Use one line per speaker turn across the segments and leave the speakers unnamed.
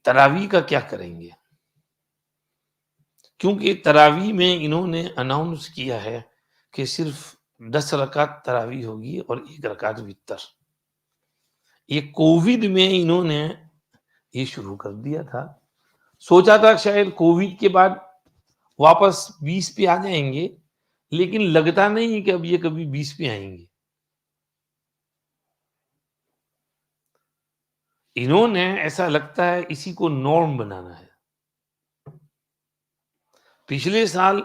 تراویح کا کیا کریں گے؟ کیونکہ تراویح میں انہوں نے اناؤنس کیا ہے کہ صرف 10 رکعت تراویح ہوگی اور 1 رکعت وتر۔ یہ کووڈ میں انہوں نے یہ شروع کر دیا تھا، سوچا تھا شاید کووڈ کے بعد واپس 20 پہ آ جائیں گے، لیکن لگتا نہیں کہ اب یہ کبھی 20 پہ آئیں گے۔ انہوں نے ایسا لگتا ہے اسی کو نارم بنانا ہے۔ پچھلے سال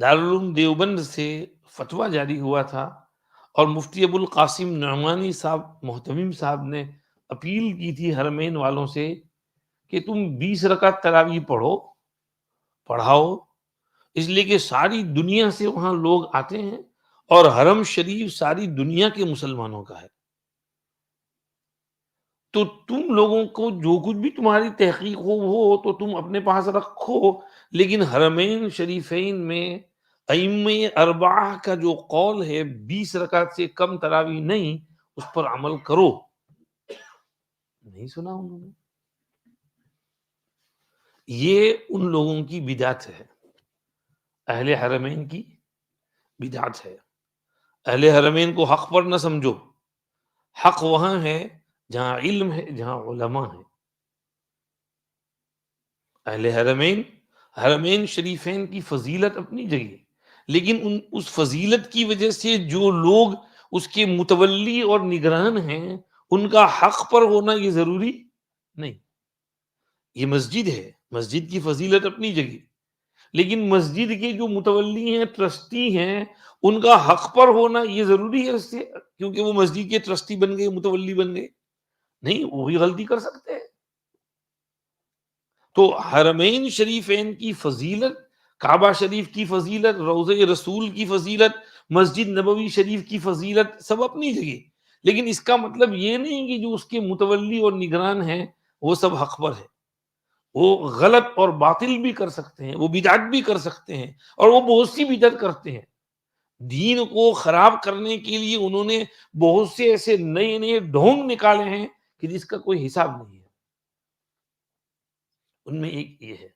دارالعلوم دیوبند سے فتویٰ جاری ہوا تھا اور مفتی ابو القاسم نعمانی صاحب محتمم صاحب نے اپیل کی تھی حرمین والوں سے کہ تم 20 رکعت تراویح پڑھاؤ، اس لیے کہ ساری دنیا سے وہاں لوگ آتے ہیں اور حرم شریف ساری دنیا کے مسلمانوں کا ہے، تو تم لوگوں کو جو کچھ بھی تمہاری تحقیق ہو تو تم اپنے پاس رکھو، لیکن حرمین شریفین میں ائمہ اربعہ کا جو قول ہے 20 رکعت سے کم تراویح نہیں، اس پر عمل کرو۔ نہیں سنا انہوں نے؟ یہ ان لوگوں کی بدعت ہے، اہل حرمین کی بدعت ہے۔ اہل حرمین کو حق پر نہ سمجھو، حق وہاں ہے جہاں علم ہے، جہاں علماء ہیں۔ اہل حرمین شریفین کی فضیلت اپنی جگہ، لیکن اس فضیلت کی وجہ سے جو لوگ اس کے متولی اور نگران ہیں ان کا حق پر ہونا یہ ضروری نہیں۔ یہ مسجد ہے، مسجد کی فضیلت اپنی جگہ، لیکن مسجد کے جو متولی ہیں، ٹرسٹی ہیں، ان کا حق پر ہونا یہ ضروری ہے اس سے کیونکہ وہ مسجد کے ٹرسٹی بن گئے، متولی بن گئے؟ نہیں، وہی غلطی کر سکتے ہیں۔ تو حرمین شریفین کی فضیلت، کعبہ شریف کی فضیلت، روضہ رسول کی فضیلت، مسجد نبوی شریف کی فضیلت سب اپنی جگہ، لیکن اس کا مطلب یہ نہیں کہ جو اس کے متولی اور نگران ہیں وہ سب حق پر ہے۔ وہ غلط اور باطل بھی کر سکتے ہیں، وہ بدعت بھی کر سکتے ہیں، اور وہ بہت سی بدعت کرتے ہیں۔ دین کو خراب کرنے کے لیے انہوں نے بہت سے ایسے نئے نئے ڈھونگ نکالے ہیں کہ جس کا کوئی حساب نہیں ہے۔ ان میں ایک یہ ہے،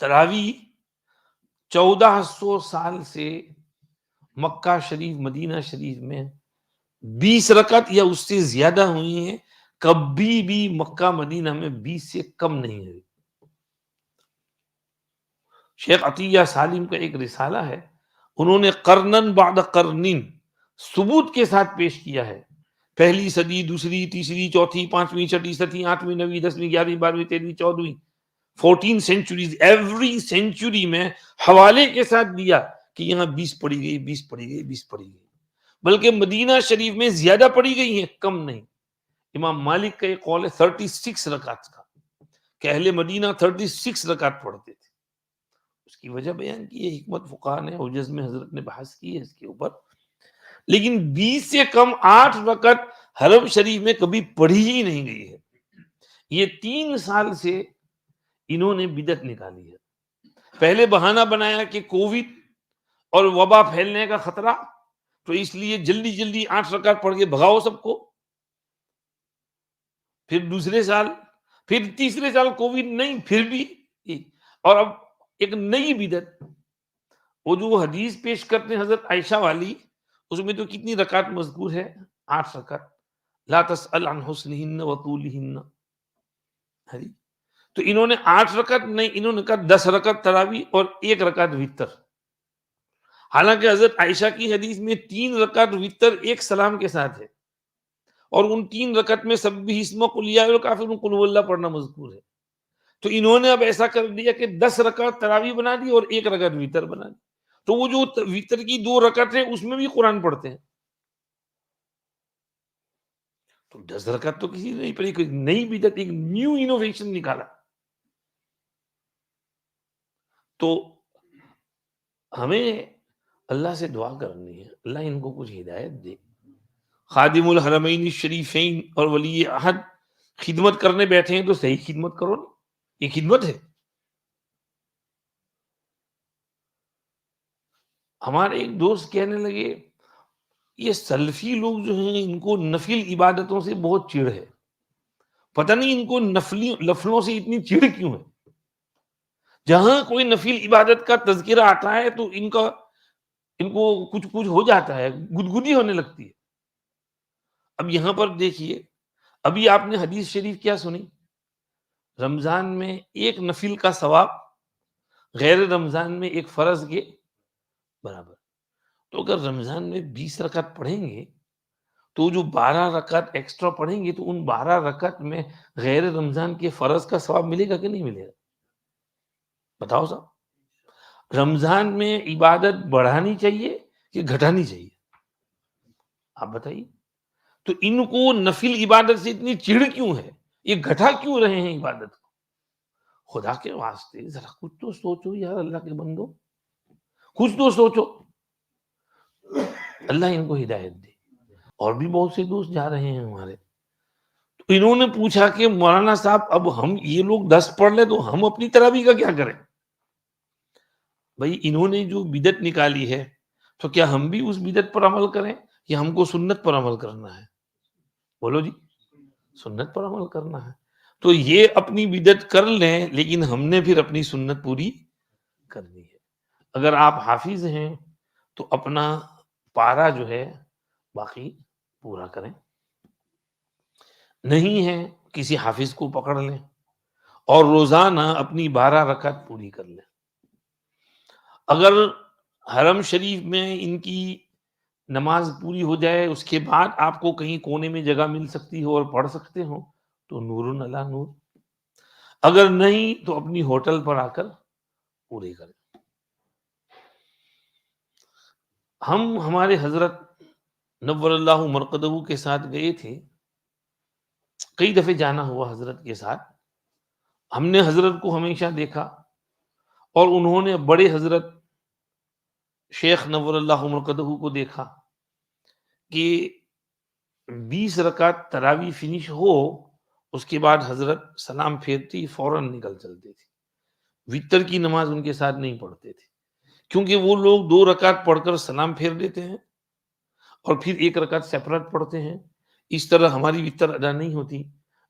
تراویح 1400 سال سے مکہ شریف مدینہ شریف میں 20 رکعت یا اس سے زیادہ ہوئی ہیں، کبھی بھی مکہ مدینہ میں 20 سے کم نہیں ہوئی۔ شیخ عطیہ سالم کا ایک رسالہ ہے، انہوں نے قرنن بعد قرنن ثبوت کے ساتھ پیش کیا ہے، پہلی صدی، دوسری، تیسری، چوتھی، پانچویں، چھٹی، ساتویں، آٹھویں، نویں، 10ویں، 11ویں، 12ویں، 13ویں، 14ویں، 14 سینچریز، ایوری سینچری میں حوالے کے ساتھ دیا کہ یہاں 20 پڑھی گئی، 20 پڑھی گئی، 20 پڑھی گئی، بلکہ مدینہ شریف میں زیادہ پڑھی گئی ہیں، کم نہیں۔ امام مالک کا ایک قول ہے 36 رکعت کا، کہ اہل مدینہ 36 رکعت پڑھتے تھے۔ اس کی وجہ بیان کی ہے، حکمت فقہا نے حجز میں حضرت نے بحث کی ہے اس کے اوپر، لیکن 20 سے کم 8 رکعت حرم شریف میں کبھی پڑھی ہی نہیں گئی ہے۔ یہ 3 سال سے انہوں نے بدعت نکالی ہے۔ پہلے بہانہ بنایا کہ کووڈ اور وبا پھیلنے کا خطرہ، تو اس لیے جلدی جلدی 8 رکعت پڑھ کے بھگاؤ سب کو۔ پھر دوسرے سال، پھر تیسرے سال کووڈ نہیں، پھر بھی، اور اب ایک نئی بدعت، وہ جو حدیث پیش کرتے ہیں حضرت عائشہ والی، اس میں تو کتنی رکعت مذکور ہے؟ 8 رکعت، لا تسأل عن حسنہن وطولہن۔ تو انہوں نے 8 رکعت نہیں، انہوں نے کہا 10 رکعت تراویح اور 1 رکعت وتر، حالانکہ حضرت عائشہ کی حدیث میں 3 رکعت وتر ایک سلام کے ساتھ ہے، اور ان 3 رکعت میں سبح اسم قل یا ایھا الکافرون قل ھو اللہ پڑھنا مذکور ہے۔ تو انہوں نے اب ایسا کر دیا کہ 10 رکعت تراویح بنا دی اور 1 رکعت وتر بنا دی، تو وہ جو وتر کی 2 رکعت ہے اس میں بھی قرآن پڑھتے ہیں۔ تو 10 رکعت تو کسی نے نہیں پڑھی، کوئی نئی بدعت، ایک نیو انوویشن نکالا۔ تو ہمیں اللہ سے دعا کرنی ہے، اللہ ان کو کچھ ہدایت دے۔ خادم الحرمین الشریفین اور ولی عہد خدمت کرنے بیٹھے ہیں تو صحیح خدمت کرو نا، یہ خدمت ہے۔ ہمارے ایک دوست کہنے لگے یہ سلفی لوگ جو ہیں ان کو نفل عبادتوں سے بہت چڑ ہے، پتہ نہیں ان کو نفلوں سے اتنی چڑ کیوں ہے. جہاں کوئی نفل عبادت کا تذکرہ آتا ہے تو ان کو کچھ ہو جاتا ہے، گدگدی ہونے لگتی ہے. اب یہاں پر دیکھیے، ابھی آپ نے حدیث شریف کیا سنی؟ رمضان میں ایک نفل کا ثواب غیر رمضان میں ایک فرض کے برابر. تو اگر رمضان میں 20 رکعت پڑھیں گے تو جو 12 رکعت ایکسٹرا پڑھیں گے تو ان 12 رکعت میں غیر رمضان کے فرض کا ثواب ملے گا کہ نہیں ملے گا؟ بتاؤ صاحب. رمضان میں عبادت بڑھانی چاہیے کہ گھٹانی چاہیے؟ آپ بتائیے. تو ان کو نفل عبادت سے اتنی چڑ کیوں ہے؟ یہ گھٹا کیوں رہے ہیں عبادت کو؟ خدا کے واسطے ذرا کچھ تو سوچو یار، اللہ کے بندو کچھ تو سوچو. اللہ ان کو ہدایت دے. اور بھی بہت سے دوست جا رہے ہیں ہمارے. تو انہوں نے پوچھا کہ مولانا صاحب اب ہم یہ لوگ 10 پڑھ لیں تو ہم اپنی تراویح کا کیا کریں؟ بھائی انہوں نے جو بدعت نکالی ہے تو کیا ہم بھی اس بدعت پر عمل کریں یا ہم کو سنت پر عمل کرنا ہے؟ بولو جی. سنت پر عمل کرنا ہے. تو یہ اپنی بدعت کر لیں لیکن ہم نے پھر اپنی سنت پوری کرنی ہے. اگر آپ حافظ ہیں تو اپنا پارا جو ہے باقی پورا کریں. نہیں ہے کسی حافظ کو پکڑ لیں اور روزانہ اپنی 12 رکعت پوری کر لیں. اگر حرم شریف میں ان کی نماز پوری ہو جائے اس کے بعد آپ کو کہیں کونے میں جگہ مل سکتی ہو اور پڑھ سکتے ہو تو نور علی نور. اگر نہیں تو اپنی ہوٹل پر آ کر پوری کریں. ہم ہمارے حضرت نور اللہ مرقدہ کے ساتھ گئے تھے. کئی دفعے جانا ہوا حضرت کے ساتھ. ہم نے حضرت کو ہمیشہ دیکھا اور انہوں نے بڑے حضرت شیخ نور اللہ مرقدہ کو دیکھا کہ 20 رکعت تراویح فنش ہو اس کے بعد حضرت سلام پھیرتی فوراً نکل چلتے تھے. وتر کی نماز ان کے ساتھ نہیں پڑھتے تھے کیونکہ وہ لوگ 2 رکعت پڑھ کر سلام پھیر دیتے ہیں اور پھر 1 رکعت سیپریٹ پڑھتے ہیں. اس طرح ہماری وتر ادا نہیں ہوتی.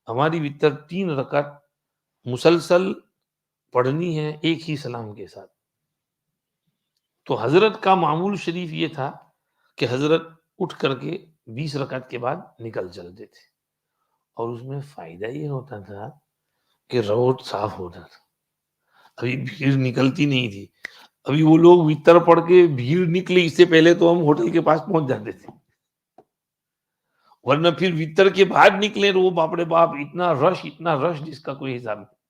ہماری وتر 3 رکعت مسلسل پڑھنی ہے ایک ہی سلام کے ساتھ. تو حضرت کا معمول شریف یہ تھا کہ حضرت اٹھ کر کے 20 رکعت کے بعد نکل چلتے تھے اور اس میں فائدہ یہ ہوتا تھا کہ روڈ صاف ہوتا تھا. ابھی بھیڑ نکلتی نہیں تھی. ابھی وہ لوگ وتر پڑھ کے بھیڑ نکلے اس سے پہلے تو ہم ہوٹل کے پاس پہنچ جاتے تھے. ورنہ پھر وتر کے بعد نکلے تو وہ باپ رے باپ اتنا رش جس کا کوئی حساب نہیں.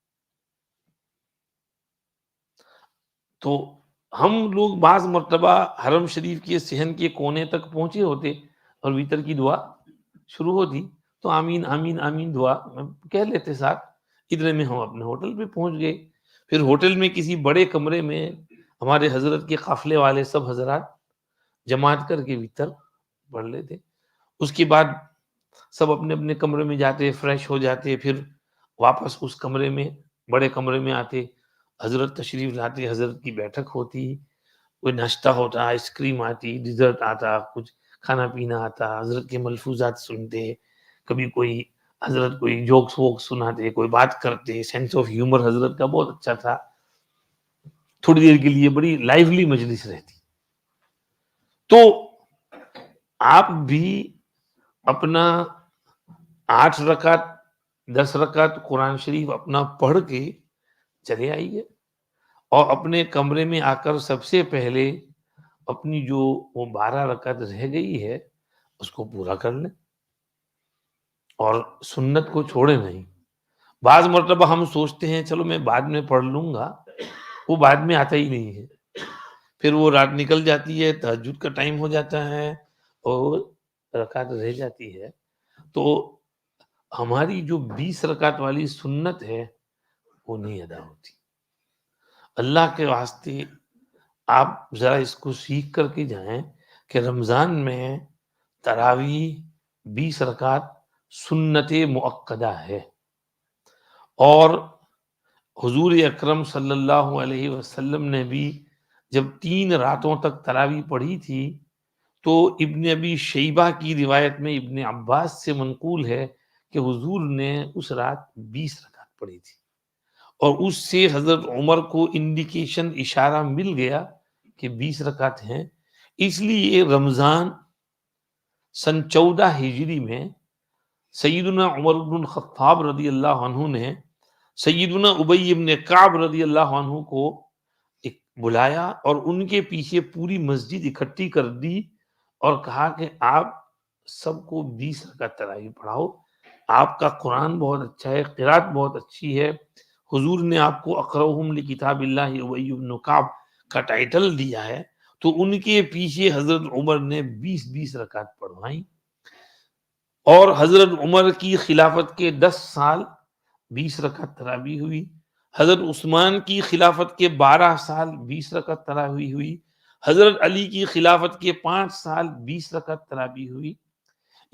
تو ہم لوگ بعض مرتبہ حرم شریف کے صحن کے کونے تک پہنچے ہوتے اور وتر کی دعا شروع ہوتی تو آمین آمین آمین دعا کہہ لیتے ساتھ. اتنے میں ہم اپنے ہوٹل پہ پہنچ گئے. پھر ہوٹل میں کسی بڑے کمرے میں ہمارے حضرت کے قافلے والے سب حضرات جماعت کر کے وتر پڑھ لیتے. اس کے بعد سب اپنے اپنے کمرے میں جاتے فریش ہو جاتے پھر واپس اس کمرے میں بڑے کمرے میں آتے. حضرت تشریف لاتے حضرت کی بیٹھک ہوتی کوئی ناشتہ ہوتا آئس کریم آتی ڈیزرٹ آتا کچھ کھانا پینا آتا. حضرت کے ملفوظات سنتے. کبھی کوئی حضرت کوئی جوکس ووکس سناتے کوئی بات کرتے. سینس آف ہیومر حضرت کا بہت اچھا تھا. تھوڑی دیر کے لیے بڑی لائیولی مجلس رہتی. تو آپ بھی اپنا 8 رکعت 10 رکعت قرآن شریف اپنا پڑھ کے چلے آئیے اور اپنے کمرے میں آ کر سب سے پہلے اپنی جو وہ 12 رکعت رہ گئی ہے اس کو پورا کر لیں اور سنت کو چھوڑے نہیں. بعض مرتبہ ہم سوچتے ہیں چلو میں بعد میں پڑھ لوں گا، وہ بعد میں آتا ہی نہیں ہے. پھر وہ رات نکل جاتی ہے تہجد کا ٹائم ہو جاتا ہے اور رکعت رہ جاتی ہے. تو ہماری جو 20 رکعت والی سنت ہے وہ نہیں ادا ہوتی. اللہ کے واسطے آپ ذرا اس کو سیکھ کر کے جائیں کہ رمضان میں تراویح 20 رکعت سنت مؤکدہ ہے. اور حضور اکرم صلی اللہ علیہ وسلم نے بھی جب 3 راتوں تک تراویح پڑھی تھی تو ابن ابی شیبہ کی روایت میں ابن عباس سے منقول ہے کہ حضور نے اس رات 20 رکعت پڑھی تھی، اور اس سے حضرت عمر کو انڈیکیشن اشارہ مل گیا کہ 20 رکعت ہیں. اس لیے رمضان سن 14 ہجری میں سیدنا عمر بن الخطاب رضی اللہ عنہ نے سیدنا ابی بن کعب رضی اللہ عنہ کو بلایا اور ان کے پیچھے پوری مسجد اکٹھی کر دی اور کہا کہ آپ سب کو 20 رکعت تراویح پڑھاؤ، آپ کا قرآن بہت اچھا ہے، قرات بہت اچھی ہے، حضور نے آپ کو اقرؤہم لکتاب اللہ ابی بن کعب کا ٹائٹل دیا ہے. تو ان کے پیچھے حضرت عمر نے 20 رکعت پڑھوائیں، اور حضرت عمر کی خلافت کے 10 سال 20 رکعت تراویح ہوئی. حضرت عثمان کی خلافت کے 12 سال 20 رکعت تراویح ہوئی. حضرت علی کی خلافت کے 5 سال 20 رکعت تراویح ہوئی.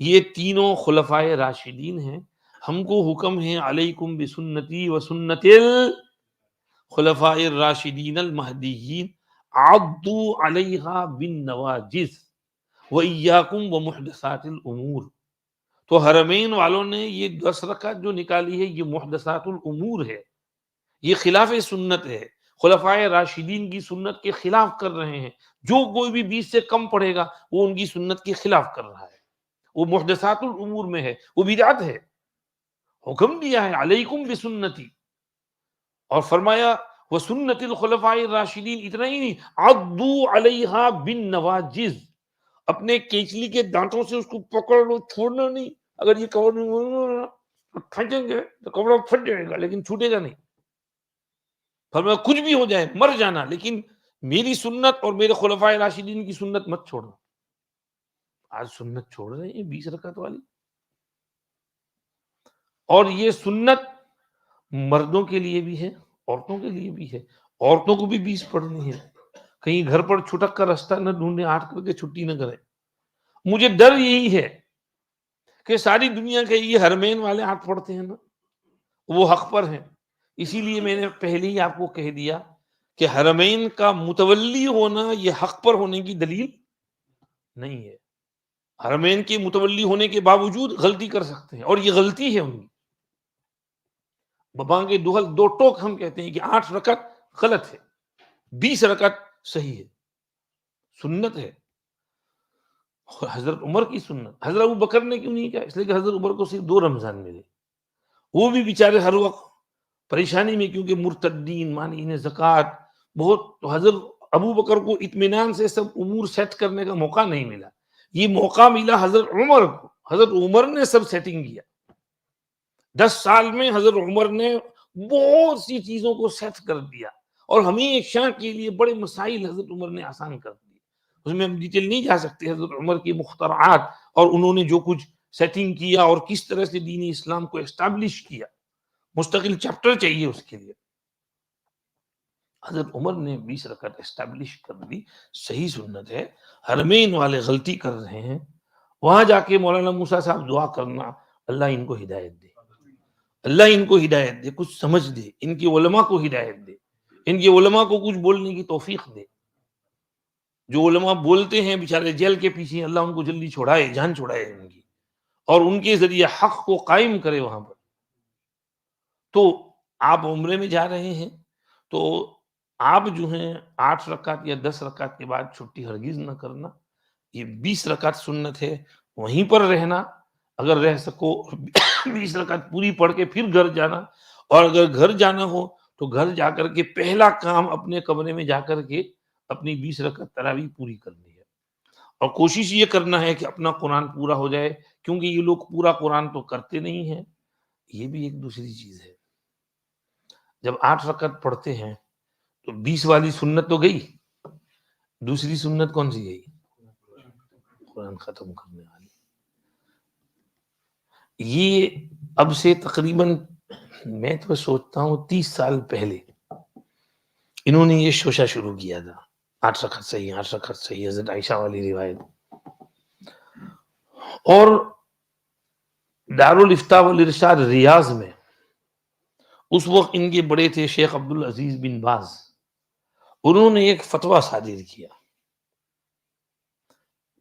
یہ تینوں خلفائے راشدین ہیں. ہم کو حکم ہے علیکم بسنتی و سنت الخلفاء الراشدین المہدیین عضوا علیہا بالنواجذ وإیاکم ومحدثات الامور. تو حرمین والوں نے یہ 10 رکعت جو نکالی ہے یہ محدثات الامور ہے، یہ خلاف سنت ہے، خلفائے راشدین کی سنت کے خلاف کر رہے ہیں. جو کوئی بھی 20 سے کم پڑھے گا وہ ان کی سنت کے خلاف کر رہا ہے، وہ محدثات الامور میں ہے، وہ بدعت ہے. حکم دیا ہے علیکم بسنتی، اور فرمایا وسنت الخلفاء الراشدین. اتنا ہی نہیں، عضوا علیہا بالنواجذ، اپنے کیچلی کے دانتوں سے اس کو پکڑ لو، چھوڑنا نہیں. اگر یہ کور کھینچیں گے تو کپڑا پھٹ جائے گا لیکن چھوٹے گا نہیں. فرمایا کچھ بھی ہو جائے مر جانا لیکن میری سنت اور میرے خلفائے راشدین کی سنت مت چھوڑنا. آج سنت چھوڑ رہے ہیں 20 رکعت والی. اور یہ سنت مردوں کے لیے بھی ہے، عورتوں کے لیے بھی ہے. عورتوں کو بھی 20 پڑھنی ہے. کہیں گھر پر چھٹک کر راستہ نہ ڈھونڈے، 8 کر کے چھٹی نہ کریں. مجھے ڈر یہی ہے کہ ساری دنیا کے یہ حرمین والے 8 پڑھتے ہیں نا، وہ حق پر ہیں. اسی لیے میں نے پہلے ہی آپ کو کہہ دیا کہ حرمین کا متولی ہونا یہ حق پر ہونے کی دلیل نہیں ہے. حرمین کے متولی ہونے کے باوجود غلطی کر سکتے ہیں، اور یہ غلطی ہے ان کی. بابا کے دوہل 2 ٹوک ہم کہتے ہیں کہ 8 رکعت غلط ہے، 20 رکعت صحیح ہے، سنت ہے. حضرت عمر کی سنت. حضرت ابو بکر نے کیوں نہیں کیا؟ اس لیے کہ حضرت عمر کو صرف 2 رمضان ملے، وہ بھی بیچارے ہر وقت پریشانی میں، کیونکہ مرتدین مانعین زکوٰۃ بہت. تو حضرت ابو بکر کو اطمینان سے سب امور سیٹ کرنے کا موقع نہیں ملا. یہ موقع ملا حضرت عمر کو. حضرت عمر نے سب سیٹنگ کیا. 10 سال میں حضرت عمر نے بہت سی چیزوں کو سیٹ کر دیا، اور ہمیشہ کے لیے بڑے مسائل حضرت عمر نے آسان کر دیے. اس میں ہم ڈیٹیل نہیں جا سکتے. حضرت عمر کی مخترعات اور انہوں نے جو کچھ سیٹنگ کیا اور کس طرح سے دین اسلام کو اسٹیبلش کیا، مستقل چیپٹر چاہیے اس کے لیے. حضرت عمر نے 20 رکعت اسٹیبلش کر دی، صحیح سنت ہے. حرمین والے غلطی کر رہے ہیں، وہاں جا کے مولانا موسیٰ صاحب دعا کرنا اللہ ان کو ہدایت دے، اللہ ان کو ہدایت دے، کچھ سمجھ دے، ان کے علماء کو ہدایت دے، ان کے علماء کو کچھ بولنے کی توفیق دے. جو علماء بولتے ہیں بیچارے جیل کے پیچھے، اللہ ان کو جلدی چھوڑائے، جان چھوڑائے ان کی، اور ان کے ذریعے حق کو قائم کرے وہاں پر. تو آپ عمرے میں جا رہے ہیں تو آپ جو ہیں 8 رکعت یا 10 رکعت کے بعد چھٹی ہرگز نہ کرنا. یہ 20 رکعت سنت ہے، وہیں پر رہنا. اگر رہ سکو 20 رکعت پوری پڑھ کے پھر گھر جانا، اور اگر گھر جانا ہو تو گھر جا کر کے پہلا کام اپنے کمرے میں جا کر کے اپنی 20 رکعت تراویح پوری کرنی ہے. اور کوشش یہ کرنا ہے کہ اپنا قرآن پورا ہو جائے، کیونکہ یہ لوگ پورا قرآن تو کرتے نہیں ہیں. یہ بھی ایک دوسری چیز ہے. جب 8 رکعت پڑھتے ہیں تو 20 والی سنت تو گئی، دوسری سنت کون سی گئی؟ قرآن ختم کرنے والی. یہ اب سے تقریباً میں تو سوچتا ہوں 30 سال پہلے انہوں نے یہ شوشہ شروع کیا تھا. 8 رکعت صحیح، 8 رکعت صحیح، حضرت عائشہ والی روایت. اور دارالافتاء والارشاد ریاض میں اس وقت ان کے بڑے تھے شیخ عبدالعزیز بن باز. انہوں نے ایک فتویٰ صادر کیا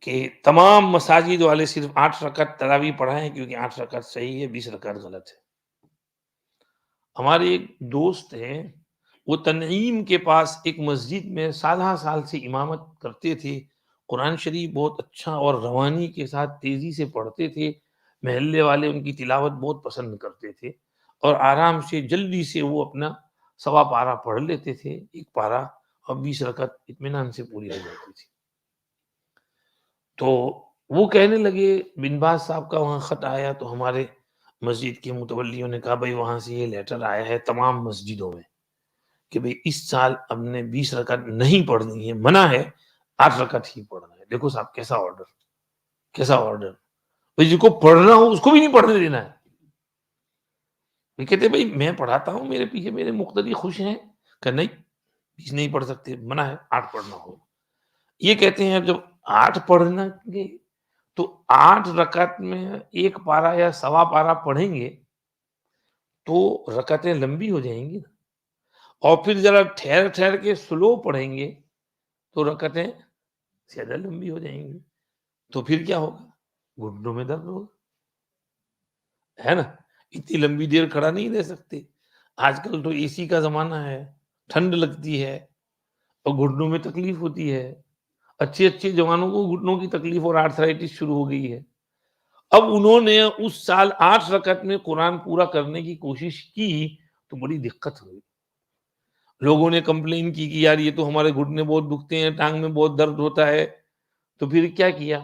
کہ تمام مساجد والے صرف 8 رکعت تراویح پڑھائیں، کیونکہ 8 رکعت صحیح ہے، 20 رکعت غلط ہے۔ ہمارے ایک دوست ہیں، وہ تنعیم کے پاس ایک مسجد میں سالہ سال سے امامت کرتے تھے، قرآن شریف بہت اچھا اور روانی کے ساتھ تیزی سے پڑھتے تھے، محلے والے ان کی تلاوت بہت پسند کرتے تھے، اور آرام سے جلدی سے وہ اپنا سوا پارہ پڑھ لیتے تھے، ایک پارہ، اور 20 رکعت اطمینان سے پوری ہو جاتی تھی۔ تو وہ کہنے لگے، بن باز صاحب کا وہاں خط آیا تو ہمارے مسجد کے متولیوں نے کہا بھائی وہاں سے یہ لیٹر آیا ہے تمام مسجدوں میں کہ بھئی اس سال ہم نے 20 رکعت نہیں پڑھنی ہے، منع ہے، 8 رکعت ہی پڑھنا ہے۔ دیکھو صاحب کیسا آرڈر، کیسا آرڈر! بھئی جس کو پڑھنا ہو اس کو بھی نہیں پڑھنے دینا ہے۔ یہ کہتے ہیں بھئی میں پڑھاتا ہوں، میرے پیچھے میرے مقتدی خوش ہیں، کہ نہیں 20 نہیں پڑھ سکتے، منع ہے، 8 پڑھنا ہو۔ یہ کہتے ہیں جب 8 پڑھنا گے تو 8 رکعت میں ایک پارہ یا سوا پارہ پڑھیں گے تو رکعتیں لمبی ہو جائیں گی نا، اور پھر ذرا ٹھہر ٹھہر کے سلو پڑھیں گے تو رکعتیں زیادہ لمبی ہو جائیں گی، تو پھر کیا ہوگا؟ گھٹنوں میں درد ہوگا، ہے نا؟ اتنی لمبی دیر کھڑا نہیں رہ سکتے۔ آج کل تو اے سی کا زمانہ ہے، ٹھنڈ لگتی ہے اور گھٹنوں میں تکلیف ہوتی ہے، اچھے اچھے جوانوں کو گھٹنوں کی تکلیف اور آرتھرائٹس شروع ہو گئی ہے۔ اب انہوں نے اس سال 8 رکعت میں قرآن پورا کرنے کی کوشش کی تو بڑی دقت ہوئی، لوگوں نے کمپلین کی کہ یار یہ تو ہمارے گھٹنے بہت دکھتے ہیں، ٹانگ میں بہت درد ہوتا ہے، تو پھر کیا کیا؟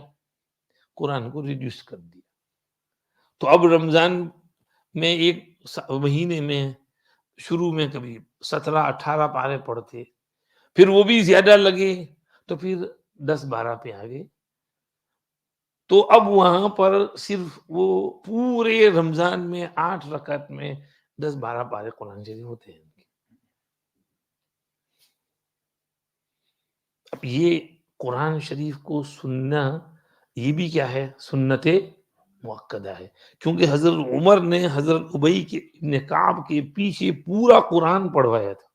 قرآن کو ریڈیوس کر دیا۔ تو اب رمضان میں ایک مہینے میں شروع میں کبھی 17-18 پارے پڑھتے، پھر وہ بھی زیادہ لگے تو پھر 10-12 پہ آ گئے، تو اب وہاں پر صرف وہ پورے رمضان میں 8 رکعت میں 10-12 پارے قرآن شریف ہوتے ہیں۔ اب یہ قرآن شریف کو سننا، یہ بھی کیا ہے؟ سنت مؤکدہ ہے، کیونکہ حضرت عمر نے حضرت ابی کے ابن کعب کے پیچھے پورا قرآن پڑھوایا تھا،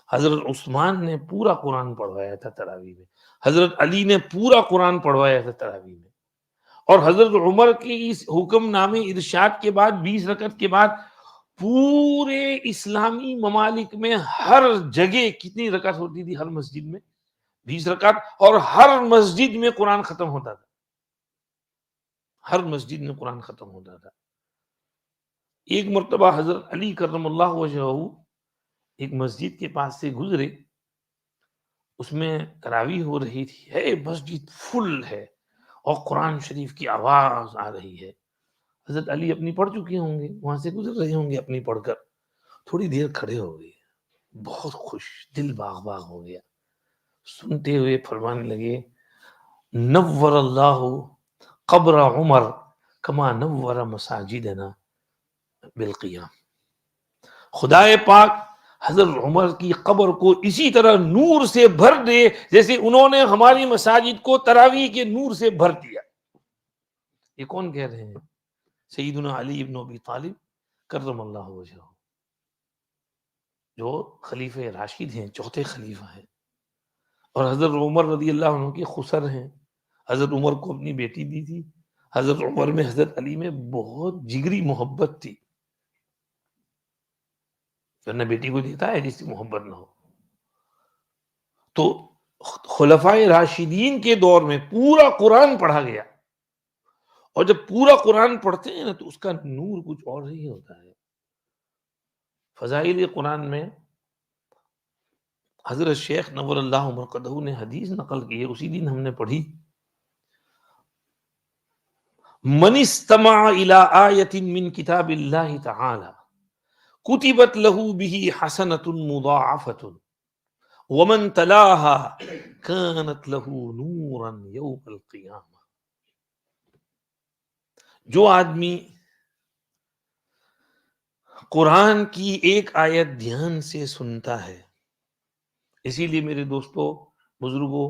حضرت عثمان نے پورا قرآن پڑھوایا تھا تراویح میں، حضرت علی نے پورا قرآن پڑھوایا تھا تراویح میں، اور حضرت عمر کے اس حکم نامے ارشاد کے بعد 20 رکعت کے بعد پورے اسلامی ممالک میں ہر جگہ کتنی رکعت ہوتی تھی؟ ہر مسجد میں 20 رکعت، اور ہر مسجد میں قرآن ختم ہوتا تھا، ہر مسجد میں قرآن ختم ہوتا تھا۔ ایک مرتبہ حضرت علی کرم اللہ وجہہ ایک مسجد کے پاس سے گزرے، اس میں تراویح ہو رہی تھی، ہے مسجد فل ہے اور قرآن شریف کی آواز آ رہی ہے، حضرت علی اپنی پڑھ چکے ہوں گے، وہاں سے گزر رہے ہوں گے اپنی پڑھ کر، تھوڑی دیر کھڑے ہو گئے، بہت خوش، دل باغ باغ ہو گیا، سنتے ہوئے فرمانے لگے، نور اللہ قبر عمر کما نور مساجدنا بالقیام، خدائے پاک حضرت عمر کی قبر کو اسی طرح نور سے بھر دے جیسے انہوں نے ہماری مساجد کو تراویح کے نور سے بھر دیا۔ یہ کون کہہ رہے ہیں؟ سیدنا علی ابن ابی طالب کرم اللہ وجہہ، جو خلیفہ راشد ہیں، چوتھے خلیفہ ہیں، اور حضرت عمر رضی اللہ عنہ کے خسر ہیں، حضرت عمر کو اپنی بیٹی دی تھی، حضرت عمر میں حضرت علی میں بہت جگری محبت تھی، ورنہ بیٹی کو دیتا ہے جس کی محبت نہ ہو۔ تو خلفائے راشدین کے دور میں پورا قرآن پڑھا گیا، اور جب پورا قرآن پڑھتے ہیں نا تو اس کا نور کچھ اور ہی ہوتا ہے۔ فضائل قرآن میں حضرت شیخ نور اللہ مرقدہ نے حدیث نقل کی ہے، اسی دن ہم نے پڑھی، من استمع الى آیت من کتاب اللہ تعالی کتبت له به حسنۃ مضاعفۃ ومن تلاها كانت له نورا یوم القیامہ۔ جو آدمی قرآن کی ایک آیت دھیان سے سنتا ہے، اسی لیے میرے دوستو، بزرگوں،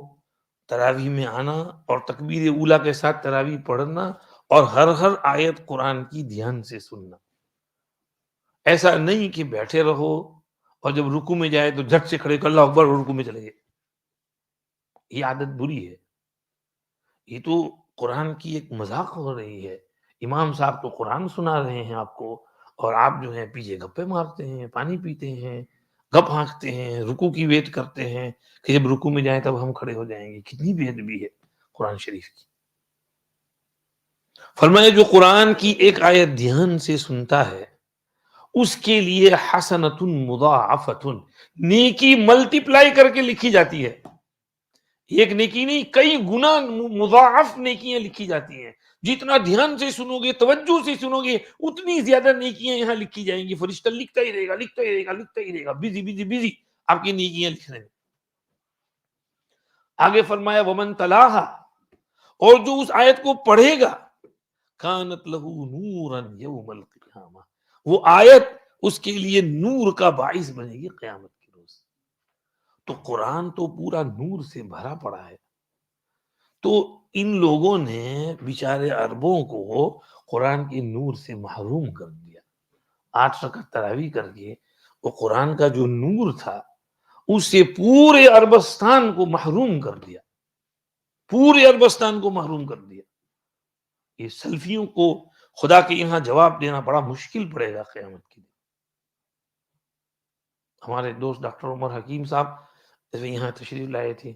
تراویح میں آنا اور تکبیر اولیٰ کے ساتھ تراویح پڑھنا اور ہر آیت قرآن کی دھیان سے سننا، ایسا نہیں کہ بیٹھے رہو اور جب رکوع میں جائے تو جھٹ سے کھڑے کر اللہ اکبر اور رکوع میں چلے گئے، یہ عادت بری ہے۔ یہ تو قرآن کی ایک مذاق ہو رہی ہے. امام صاحب تو قرآن سنا رہے ہیں آپ کو، اور آپ جو ہیں پیچھے گپے مارتے ہیں، پانی پیتے ہیں، گپ ہانکتے ہیں، رکوع کی ویٹ کرتے ہیں کہ جب رکوع میں جائیں تب ہم کھڑے ہو جائیں گے. کتنی بے ادبی ہے قرآن شریف کی. فرمایا جو قرآن کی ایک آیت دھیان سے سنتا ہے اس کے لیے حسنۃ مضاعفۃ، نیکی ملٹیپلائی کر کے لکھی جاتی ہے. ایک نیکی نہیں، کئی گنا مضاعف نیکیاں لکھی جاتی ہیں. جتنا دھیان سے سنو گے، توجہ سے سنو گے، اتنی زیادہ نیکیاں یہاں لکھی جائیں گی. فرشتہ لکھتا ہی رہے گا، لکھتا ہی رہے گا، لکھتا ہی رہے گا، بزی بزی بزی آپ کی نیکیاں لکھنے میں. آگے فرمایا ومن تلاہا، اور جو اس آیت کو پڑھے گا، کانت لہو نورا یوم القیامہ، وہ آیت اس کے لیے نور کا باعث بنے گی قیامت کے روز. تو قرآن تو پورا نور سے بھرا پڑا ہے. تو ان لوگوں نے بیچارے عربوں کو قرآن کے نور سے محروم کر دیا. 8 رکعت تراویح کر کے وہ قرآن کا جو نور تھا اس سے پورے عربستان کو محروم کر دیا، پورے عربستان کو محروم کر دیا. یہ سلفیوں کو خدا کے یہاں جواب دینا بڑا مشکل پڑے گا قیامت کے دن. ہمارے دوست ڈاکٹر عمر حکیم صاحب یہاں تشریف لائے تھے،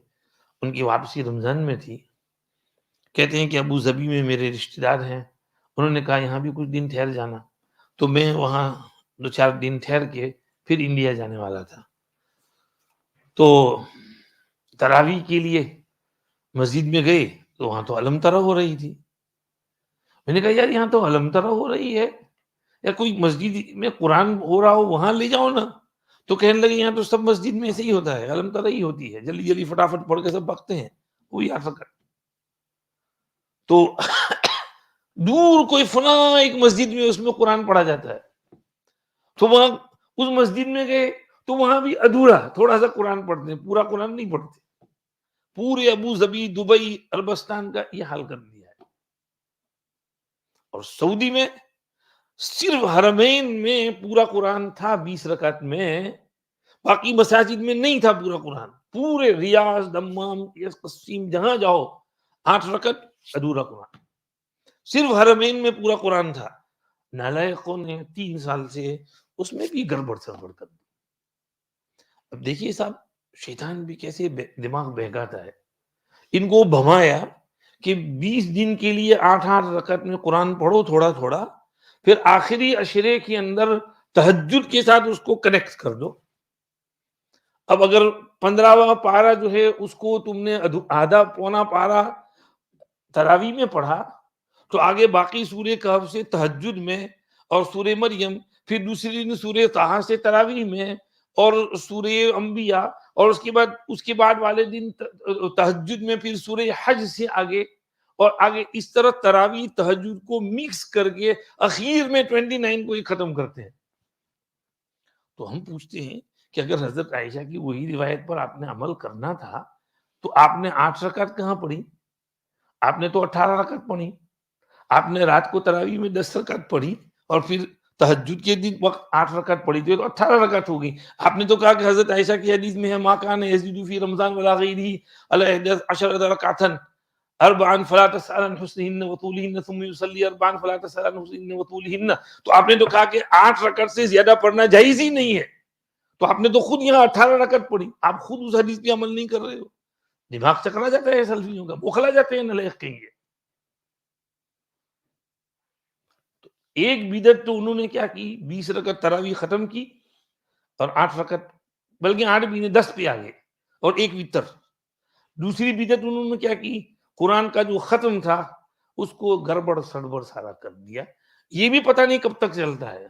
ان کی واپسی رمضان میں تھی. کہتے ہیں کہ ابو ظبی میں میرے رشتہ دار ہیں، انہوں نے کہا یہاں بھی کچھ دن ٹھہر جانا. تو میں وہاں 2-4 دن ٹھہر کے پھر انڈیا جانے والا تھا. تو تراویح کے لیے مسجد میں گئے تو وہاں تو علم ترا ہو رہی تھی. میں نے کہا یار یہاں تو علم ترا ہو رہی ہے، یا کوئی مسجد میں قرآن ہو رہا ہو وہاں لے جاؤ نا. تو کہنے لگے یہاں تو سب مسجد میں ایسے ہی ہوتا ہے، علم ترا ہی ہوتی ہے، جلدی جلدی فٹافٹ پڑھ کے سب بھگتے ہیں، وہی آ سکتا. تو دور کوئی فلاں ایک مسجد میں اس میں قرآن پڑھا جاتا ہے، تو وہاں اس مسجد میں گئے تو وہاں بھی ادھورا تھوڑا سا قرآن پڑھتے ہیں، پورا قرآن نہیں پڑھتے. پورے ابو ظبی، دبئی، عربستان کا یہ حال کر دیا ہے. اور سعودی میں صرف حرمین میں پورا قرآن تھا 20 رکعت میں، باقی مساجد میں نہیں تھا پورا قرآن. پورے ریاض، دمام، قصیم جہاں جاؤ 8 رکعت ادھورا قرآن. صرف حرمین میں پورا قرآن تھا. نالائقوں نے 3 سال سے اس میں بھی گڑبڑ سڑبڑ کر دی. اب دیکھیے صاحب شیطان بھی کیسے دماغ بہکاتا ہے. ان کو بھمایا کہ 20 دن کے لیے 8 رکعت میں قرآن پڑھو تھوڑا تھوڑا، پھر آخری عشرے کے اندر تہجد کے ساتھ اس کو کنیکٹ کر دو. اب اگر 15واں پارہ جو ہے اس کو تم نے آدھا پونا پارہ تراویح میں پڑھا، تو آگے باقی سورہ کہف سے تہجد میں، اور سورہ مریم، پھر دوسری دن سورہ طٰہٰ سے تراویح میں، اور سورہ انبیاء، اور اس کے بعد والے دن تہجد میں پھر سورہ حج سے آگے، اور آگے اس طرح تراویح تہجد کو مکس کر کے اخیر میں 29 کو ہی ختم کرتے ہیں. تو ہم پوچھتے ہیں کہ اگر حضرت عائشہ کی وہی روایت پر آپ نے عمل کرنا تھا تو آپ نے 8 رکعت کہاں پڑھی؟ آپ نے تو 18 رکعت پڑھی. آپ نے رات کو تراویح میں 10 رکعت پڑھی، اور پھر تہجد کے دن وقت 8 رکعت پڑھی تھی، تو 18 رکعت ہو گئی. آپ نے تو کہا کہ حضرت عائشہ کی حدیث میں ہے ما کان یزید فی رمضان ولا غیرہ علی 11 رکعۃ اربعا فلا تسأل عن حسنہن وطولہن ثم یصلی اربعا فلا تسأل عن حسنہن وطولہن. تو آپ نے تو کہا کہ 8 رکعت سے زیادہ پڑھنا جائز ہی نہیں ہے، تو آپ نے تو خود یہاں 18 رکعت پڑھی. آپ خود اس حدیث پہ عمل نہیں کر رہے ہو. دماغ چکرا جاتا ہے سلفیوں کا، بوکھلا جاتے ہیں نالائق کہیں گے. ایک بدعت تو انہوں نے کیا کی، 20 رکعت تراویح ختم کی اور 8 رکعت، بلکہ 8 بھی نہیں 10 پہ آ گئے، اور ایک وتر. دوسری بدعت انہوں نے کیا کی، قرآن کا جو ختم تھا اس کو گڑبڑ سڑبڑ سارا کر دیا. یہ بھی پتہ نہیں کب تک چلتا ہے،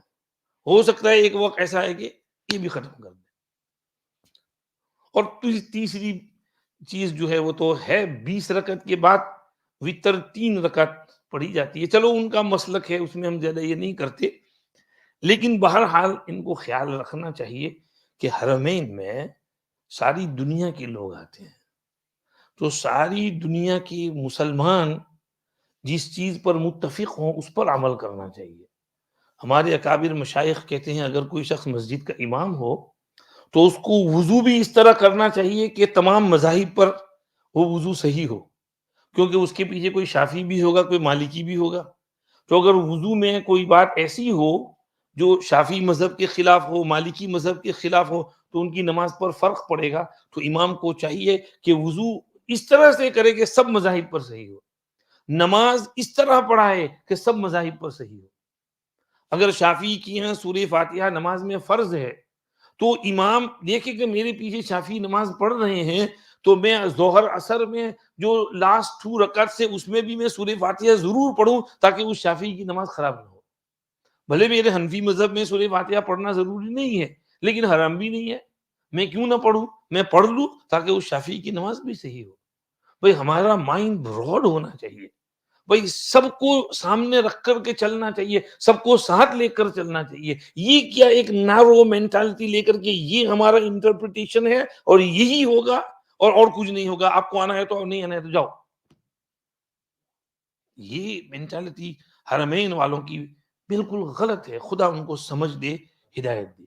ہو سکتا ہے ایک وقت ایسا ہے کہ یہ بھی ختم کر دیں. اور تیسری چیز جو ہے وہ تو ہے 20 رکعت کے بعد وتر 3 رکعت پڑھی جاتی ہے. چلو ان کا مسلک ہے، اس میں ہم زیادہ یہ نہیں کرتے، لیکن بہرحال ان کو خیال رکھنا چاہیے کہ حرمین میں ساری دنیا کے لوگ آتے ہیں، تو ساری دنیا کے مسلمان جس چیز پر متفق ہوں اس پر عمل کرنا چاہیے. ہمارے اکابر مشائخ کہتے ہیں اگر کوئی شخص مسجد کا امام ہو تو اس کو وضو بھی اس طرح کرنا چاہیے کہ تمام مذاہب پر وہ وضو صحیح ہو. کیونکہ اس کے پیچھے کوئی شافی بھی ہوگا، کوئی مالکی بھی ہوگا. تو اگر وضو میں کوئی بات ایسی ہو جو شافی مذہب کے خلاف ہو، مالکی مذہب کے خلاف ہو، تو ان کی نماز پر فرق پڑے گا. تو امام کو چاہیے کہ وضو اس طرح سے کرے کہ سب مذاہب پر صحیح ہو، نماز اس طرح پڑھائے کہ سب مذاہب پر صحیح ہو. اگر شافی کی یہاں سورہ فاتحہ نماز میں فرض ہے تو امام دیکھے کہ میرے پیچھے شافی نماز پڑھ رہے ہیں، تو میں ظہر عصر میں جو لاسٹ 2 رکعت سے اس میں بھی میں سورہ فاتحہ ضرور پڑھوں تاکہ اس شافی کی نماز خراب نہ ہو. بھلے میرے حنفی مذہب میں سورہ فاتحہ پڑھنا ضروری نہیں ہے، لیکن حرام بھی نہیں ہے. میں کیوں نہ پڑھوں، میں پڑھ لوں تاکہ اس شافی کی نماز بھی صحیح ہو. بھائی ہمارا مائنڈ براڈ ہونا چاہیے، بھائی سب کو سامنے رکھ کر کے چلنا چاہیے، سب کو ساتھ لے کر چلنا چاہیے. یہ کیا ایک نارو مینٹالٹی لے کر کے یہ ہمارا انٹرپریٹیشن ہے اور یہی ہوگا اور کچھ نہیں ہوگا، آپ کو آنا ہے تو نہیں آنا ہے تو جاؤ. یہ مینٹالٹی حرمین والوں کی بالکل غلط ہے. خدا ان کو سمجھ دے، ہدایت دے.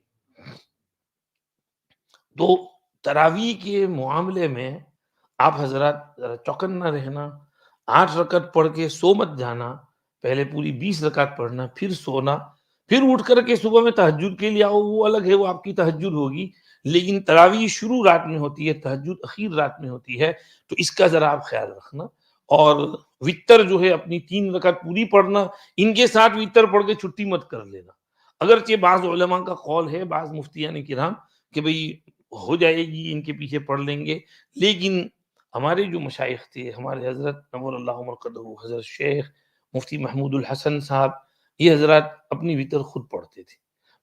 تو تراویح کے معاملے میں آپ حضرات ذرا چوکنا رہنا. 8 رکعت پڑھ کے سو مت جانا، پہلے پوری 20 رکعت پڑھنا، پھر سونا، پھر اٹھ کر کے صبح میں تہجد کے لیے آؤ. وہ الگ ہے، وہ آپ کی تہجد ہوگی. لیکن تراویح شروع رات میں ہوتی ہے، تہجد اخیر رات میں ہوتی ہے. تو اس کا ذرا آپ خیال رکھنا. اور وتر جو ہے اپنی 3 رکعت پوری پڑھنا، ان کے ساتھ وتر پڑھ کے چھٹی مت کر لینا. اگرچہ بعض علماء کا قول ہے، بعض مفتیان کرام، کہ بھئی ہو جائے گی، ان کے پیچھے پڑھ لیں گے. لیکن ہمارے جو مشائخ تھے، ہمارے حضرت نور اللہ مرقدہ، حضرت شیخ مفتی محمود الحسن صاحب، یہ حضرات اپنی وتر خود پڑھتے تھے.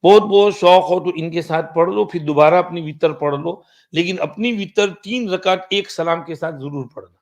بہت بہت شوق ہو تو ان کے ساتھ پڑھ لو، پھر دوبارہ اپنی وتر پڑھ لو، لیکن اپنی وتر 3 رکعت ایک سلام کے ساتھ ضرور پڑھنا.